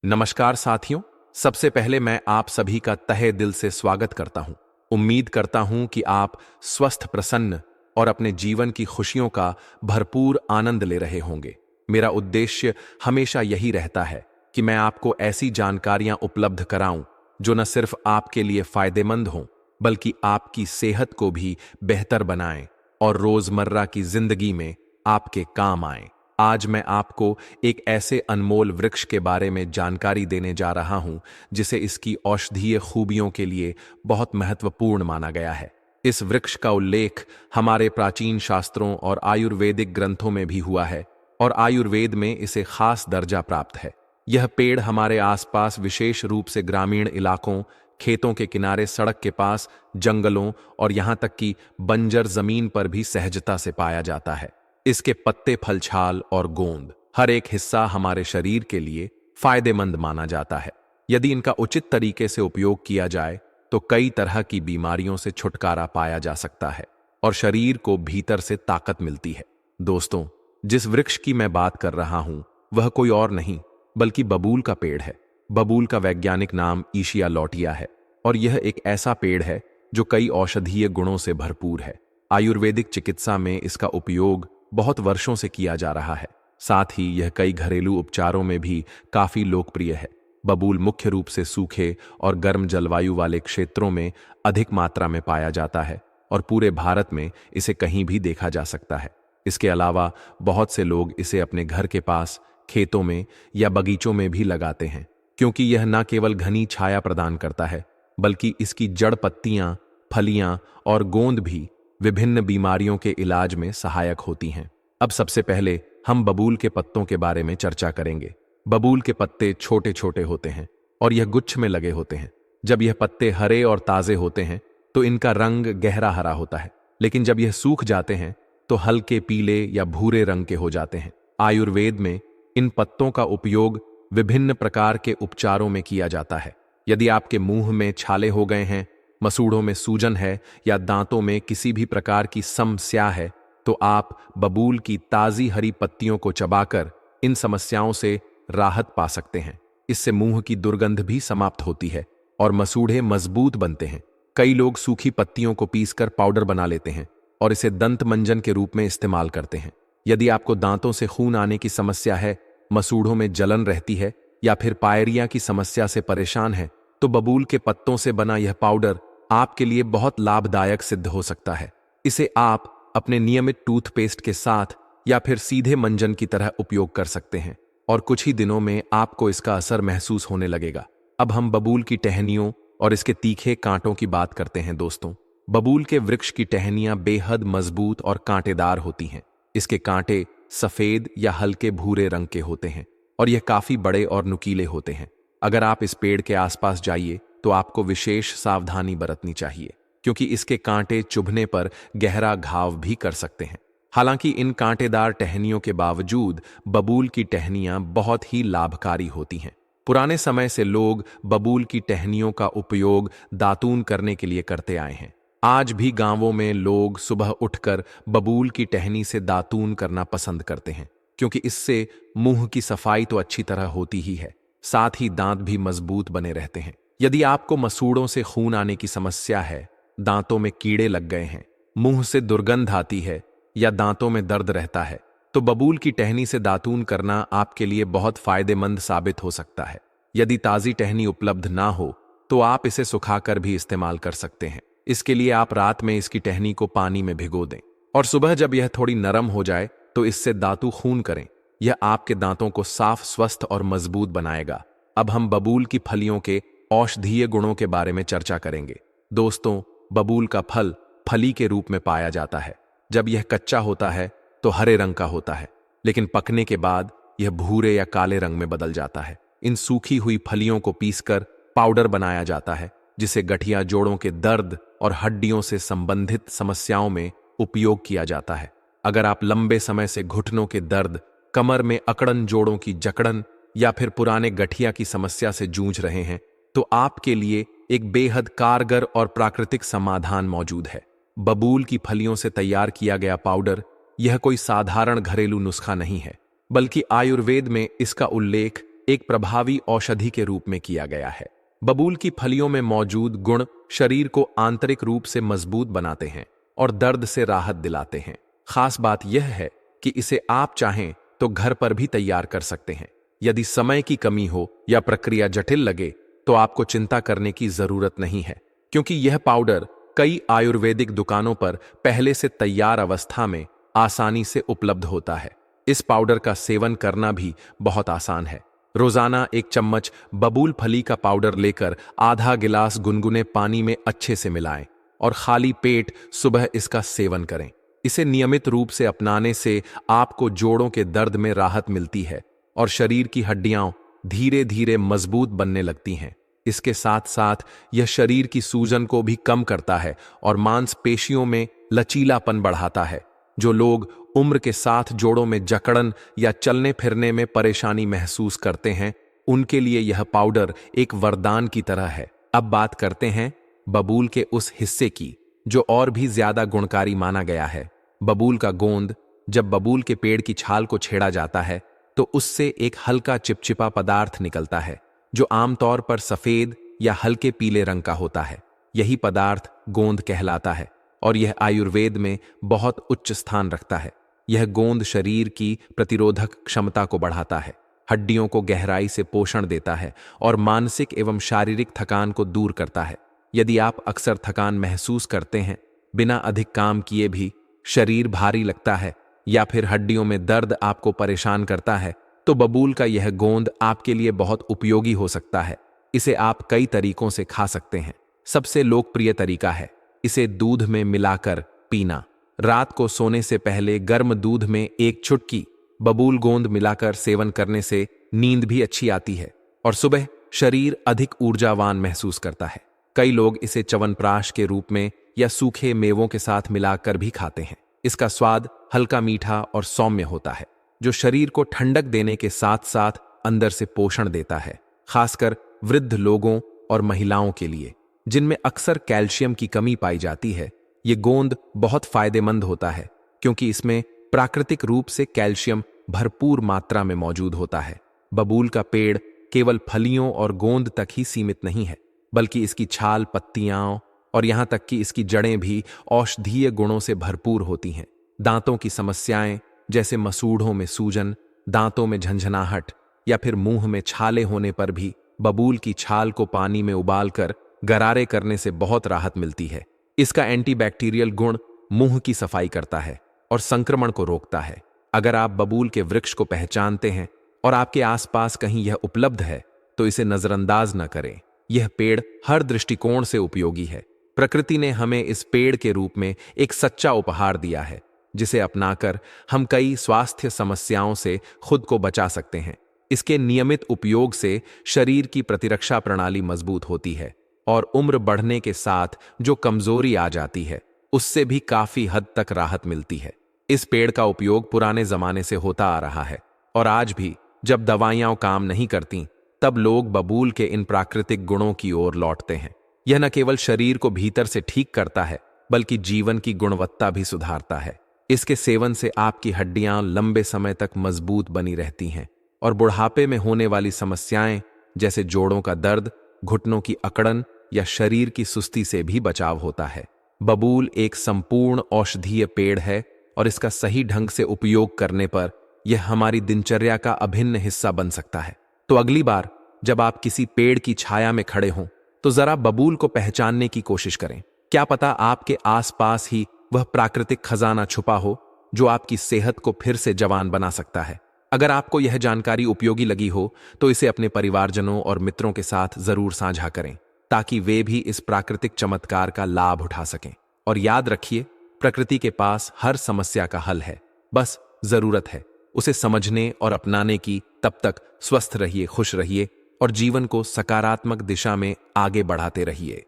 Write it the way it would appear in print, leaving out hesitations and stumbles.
नमस्कार साथियों। सबसे पहले मैं आप सभी का तहे दिल से स्वागत करता हूं। उम्मीद करता हूं कि आप स्वस्थ, प्रसन्न और अपने जीवन की खुशियों का भरपूर आनंद ले रहे होंगे। मेरा उद्देश्य हमेशा यही रहता है कि मैं आपको ऐसी जानकारियां उपलब्ध कराऊं जो न सिर्फ आपके लिए फायदेमंद हों, बल्कि आपकी सेहत को भी बेहतर बनाएं और रोजमर्रा की जिंदगी में आपके काम आएं। आज मैं आपको एक ऐसे अनमोल वृक्ष के बारे में जानकारी देने जा रहा हूं जिसे इसकी औषधीय खूबियों के लिए बहुत महत्वपूर्ण माना गया है। इस वृक्ष का उल्लेख हमारे प्राचीन शास्त्रों और आयुर्वेदिक ग्रंथों में भी हुआ है और आयुर्वेद में इसे खास दर्जा प्राप्त है। यह पेड़ हमारे आसपास, विशेष रूप से ग्रामीण इलाकों, खेतों के किनारे, सड़क के पास, जंगलों और यहां तक कि बंजर जमीन पर भी सहजता से पाया जाता है। इसके पत्ते, फल, छाल और गोंद हर एक हिस्सा हमारे शरीर के लिए फायदेमंद माना जाता है। यदि इनका उचित तरीके से उपयोग किया जाए तो कई तरह की बीमारियों से छुटकारा पाया जा सकता है और शरीर को भीतर से ताकत मिलती है। दोस्तों, जिस वृक्ष की मैं बात कर रहा हूं वह कोई और नहीं बल्कि बबूल का पेड़ है। बबूल का वैज्ञानिक नाम ईशिया लौटिया है और यह एक ऐसा पेड़ है जो कई औषधीय गुणों से भरपूर है। आयुर्वेदिक चिकित्सा में इसका उपयोग बहुत वर्षों से किया जा रहा है। साथ ही यह कई घरेलू उपचारों में भी काफी लोकप्रिय है। बबूल मुख्य रूप से सूखे और गर्म जलवायु वाले क्षेत्रों में अधिक मात्रा में पाया जाता है और पूरे भारत में इसे कहीं भी देखा जा सकता है। इसके अलावा बहुत से लोग इसे अपने घर के पास, खेतों में या बगीचों में भी लगाते हैं, क्योंकि यह न केवल घनी छाया प्रदान करता है बल्कि इसकी जड़, पत्तियां, फलियां और गोंद भी विभिन्न बीमारियों के इलाज में सहायक होती हैं। अब सबसे पहले हम बबूल के पत्तों के बारे में चर्चा करेंगे। बबूल के पत्ते छोटे छोटे होते हैं और यह गुच्छ में लगे होते हैं। जब यह पत्ते हरे और ताजे होते हैं तो इनका रंग गहरा हरा होता है, लेकिन जब यह सूख जाते हैं तो हल्के पीले या भूरे रंग के हो जाते हैं। आयुर्वेद में इन पत्तों का उपयोग विभिन्न प्रकार के उपचारों में किया जाता है। यदि आपके मुंह में छाले हो गए हैं, मसूड़ों में सूजन है या दांतों में किसी भी प्रकार की समस्या है, तो आप बबूल की ताजी हरी पत्तियों को चबाकर इन समस्याओं से राहत पा सकते हैं। इससे मुंह की दुर्गंध भी समाप्त होती है और मसूड़े मजबूत बनते हैं। कई लोग सूखी पत्तियों को पीसकर पाउडर बना लेते हैं और इसे दंत मंजन के रूप में इस्तेमाल करते हैं। यदि आपको दांतों से खून आने की समस्या है, मसूड़ों में जलन रहती है या फिर पायरिया की समस्या से परेशान है, तो बबूल के पत्तों से बना यह पाउडर आपके लिए बहुत लाभदायक सिद्ध हो सकता है। इसे आप अपने नियमित टूथपेस्ट के साथ या फिर सीधे मंजन की तरह उपयोग कर सकते हैं और कुछ ही दिनों में आपको इसका असर महसूस होने लगेगा। अब हम बबूल की टहनियों और इसके तीखे कांटों की बात करते हैं। दोस्तों, बबूल के वृक्ष की टहनियां बेहद मजबूत और कांटेदार होती हैं। इसके कांटे सफेद या हल्के भूरे रंग के होते हैं और यह काफी बड़े और नुकीले होते हैं। अगर आप इस पेड़ के आसपास जाइए तो आपको विशेष सावधानी बरतनी चाहिए, क्योंकि इसके कांटे चुभने पर गहरा घाव भी कर सकते हैं। हालांकि इन कांटेदार टहनियों के बावजूद बबूल की टहनियां बहुत ही लाभकारी होती हैं। पुराने समय से लोग बबूल की टहनियों का उपयोग दातून करने के लिए करते आए हैं। आज भी गांवों में लोग सुबह उठकर बबूल की टहनी से दातून करना पसंद करते हैं, क्योंकि इससे मुंह की सफाई तो अच्छी तरह होती ही है, साथ ही दांत भी मजबूत बने रहते हैं। यदि आपको मसूड़ों से खून आने की समस्या है, दांतों में कीड़े लग गए हैं, मुंह से दुर्गंध आती है या दांतों में दर्द रहता है, तो बबूल की टहनी से दातून करना आपके लिए बहुत फायदेमंद साबित हो सकता है। यदि ताजी टहनी उपलब्ध ना हो तो आप इसे सुखाकर भी इस्तेमाल कर सकते हैं। इसके लिए आप रात में इसकी टहनी को पानी में भिगो दें और सुबह जब यह थोड़ी नरम हो जाए तो इससे दातू खून करें। यह आपके दांतों को साफ, स्वस्थ और मजबूत बनाएगा। अब हम बबूल की फलियों के औषधीय गुणों के बारे में चर्चा करेंगे। दोस्तों, बबूल का फल फली के रूप में पाया जाता है। जब यह कच्चा होता है तो हरे रंग का होता है, लेकिन पकने के बाद यह भूरे या काले रंग में बदल जाता है। इन सूखी हुई फलियों को पीसकर पाउडर बनाया जाता है, जिसे गठिया, जोड़ों के दर्द और हड्डियों से संबंधित समस्याओं में उपयोग किया जाता है। अगर आप लंबे समय से घुटनों के दर्द, कमर में अकड़न, जोड़ों की जकड़न या फिर पुराने गठिया की समस्या से जूझ रहे हैं, तो आपके लिए एक बेहद कारगर और प्राकृतिक समाधान मौजूद है। बबूल की फलियों से तैयार किया गया पाउडर यह कोई साधारण घरेलू नुस्खा नहीं है, बल्कि आयुर्वेद में इसका उल्लेख एक प्रभावी औषधि के रूप में किया गया है। बबूल की फलियों में मौजूद गुण शरीर को आंतरिक रूप से मजबूत बनाते हैं और दर्द से राहत दिलाते हैं। खास बात यह है कि इसे आप चाहें तो घर पर भी तैयार कर सकते हैं। यदि समय की कमी हो या प्रक्रिया जटिल लगे तो आपको चिंता करने की जरूरत नहीं है, क्योंकि यह पाउडर कई आयुर्वेदिक दुकानों पर पहले से तैयार अवस्था में आसानी से उपलब्ध होता है। इस पाउडर का सेवन करना भी बहुत आसान है। रोजाना 1 चम्मच बबूल फली का पाउडर लेकर आधा गिलास गुनगुने पानी में अच्छे से मिलाएं और खाली पेट सुबह इसका सेवन करें। इसे नियमित रूप से अपनाने से आपको जोड़ों के दर्द में राहत मिलती है और शरीर की हड्डियां धीरे धीरे मजबूत बनने लगती हैं। इसके साथ साथ यह शरीर की सूजन को भी कम करता है और मांसपेशियों में लचीलापन बढ़ाता है। जो लोग उम्र के साथ जोड़ों में जकड़न या चलने फिरने में परेशानी महसूस करते हैं, उनके लिए यह पाउडर एक वरदान की तरह है। अब बात करते हैं बबूल के उस हिस्से की जो और भी ज्यादा गुणकारी माना गया है। बबूल का गोंद। जब बबूल के पेड़ की छाल को छेड़ा जाता है तो उससे एक हल्का चिपचिपा पदार्थ निकलता है जो आमतौर पर सफेद या हल्के पीले रंग का होता है। यही पदार्थ गोंद कहलाता है और यह आयुर्वेद में बहुत उच्च स्थान रखता है। यह गोंद शरीर की प्रतिरोधक क्षमता को बढ़ाता है, हड्डियों को गहराई से पोषण देता है और मानसिक एवं शारीरिक थकान को दूर करता है। यदि आप अक्सर थकान महसूस करते हैं, बिना अधिक काम किए भी शरीर भारी लगता है या फिर हड्डियों में दर्द आपको परेशान करता है, तो बबूल का यह गोंद आपके लिए बहुत उपयोगी हो सकता है। इसे आप कई तरीकों से खा सकते हैं। सबसे लोकप्रिय तरीका है इसे दूध में मिलाकर पीना। रात को सोने से पहले गर्म दूध में 1 चुटकी बबूल गोंद मिलाकर सेवन करने से नींद भी अच्छी आती है और सुबह शरीर अधिक ऊर्जावान महसूस करता है। कई लोग इसे च्यवनप्राश के रूप में या सूखे मेवों के साथ मिलाकर भी खाते हैं। इसका स्वाद हल्का मीठा और सौम्य होता है, जो शरीर को ठंडक देने के साथ साथ अंदर से पोषण देता है। खासकर वृद्ध लोगों और महिलाओं के लिए, जिनमें अक्सर कैल्शियम की कमी पाई जाती है, ये गोंद बहुत फायदेमंद होता है क्योंकि इसमें प्राकृतिक रूप से कैल्शियम भरपूर मात्रा में मौजूद होता है। बबूल का पेड़ केवल फलियों और गोंद तक ही सीमित नहीं है, बल्कि इसकी छाल, पत्तियां और यहां तक कि इसकी जड़ें भी औषधीय गुणों से भरपूर होती हैं। दांतों की समस्याएं जैसे मसूड़ों में सूजन, दांतों में झंझनाहट या फिर मुंह में छाले होने पर भी बबूल की छाल को पानी में उबालकर गरारे करने से बहुत राहत मिलती है। इसका एंटीबैक्टीरियल गुण मुंह की सफाई करता है और संक्रमण को रोकता है। अगर आप बबूल के वृक्ष को पहचानते हैं और आपके आसपास कहीं यह उपलब्ध है, तो इसे नजरअंदाज न करें। यह पेड़ हर दृष्टिकोण से उपयोगी है। प्रकृति ने हमें इस पेड़ के रूप में एक सच्चा उपहार दिया है, जिसे अपनाकर हम कई स्वास्थ्य समस्याओं से खुद को बचा सकते हैं। इसके नियमित उपयोग से शरीर की प्रतिरक्षा प्रणाली मजबूत होती है और उम्र बढ़ने के साथ जो कमजोरी आ जाती है, उससे भी काफी हद तक राहत मिलती है। इस पेड़ का उपयोग पुराने जमाने से होता आ रहा है और आज भी जब दवाइयां काम नहीं करती, तब लोग बबूल के इन प्राकृतिक गुणों की ओर लौटते हैं। यह न केवल शरीर को भीतर से ठीक करता है, बल्कि जीवन की गुणवत्ता भी सुधारता है। इसके सेवन से आपकी हड्डियां लंबे समय तक मजबूत बनी रहती हैं और बुढ़ापे में होने वाली समस्याएं जैसे जोड़ों का दर्द, घुटनों की अकड़न या शरीर की सुस्ती से भी बचाव होता है। बबूल एक संपूर्ण औषधीय पेड़ है और इसका सही ढंग से उपयोग करने पर यह हमारी दिनचर्या का अभिन्न हिस्सा बन सकता है। तो अगली बार जब आप किसी पेड़ की छाया में खड़े हों, तो जरा बबूल को पहचानने की कोशिश करें। क्या पता आपके आसपास ही वह प्राकृतिक खजाना छुपा हो जो आपकी सेहत को फिर से जवान बना सकता है। अगर आपको यह जानकारी उपयोगी लगी हो तो इसे अपने परिवारजनों और मित्रों के साथ जरूर साझा करें, ताकि वे भी इस प्राकृतिक चमत्कार का लाभ उठा सकें। और याद रखिए, प्रकृति के पास हर समस्या का हल है, बस जरूरत है उसे समझने और अपनाने की। तब तक स्वस्थ रहिए, खुश रहिए और जीवन को सकारात्मक दिशा में आगे बढ़ाते रहिए।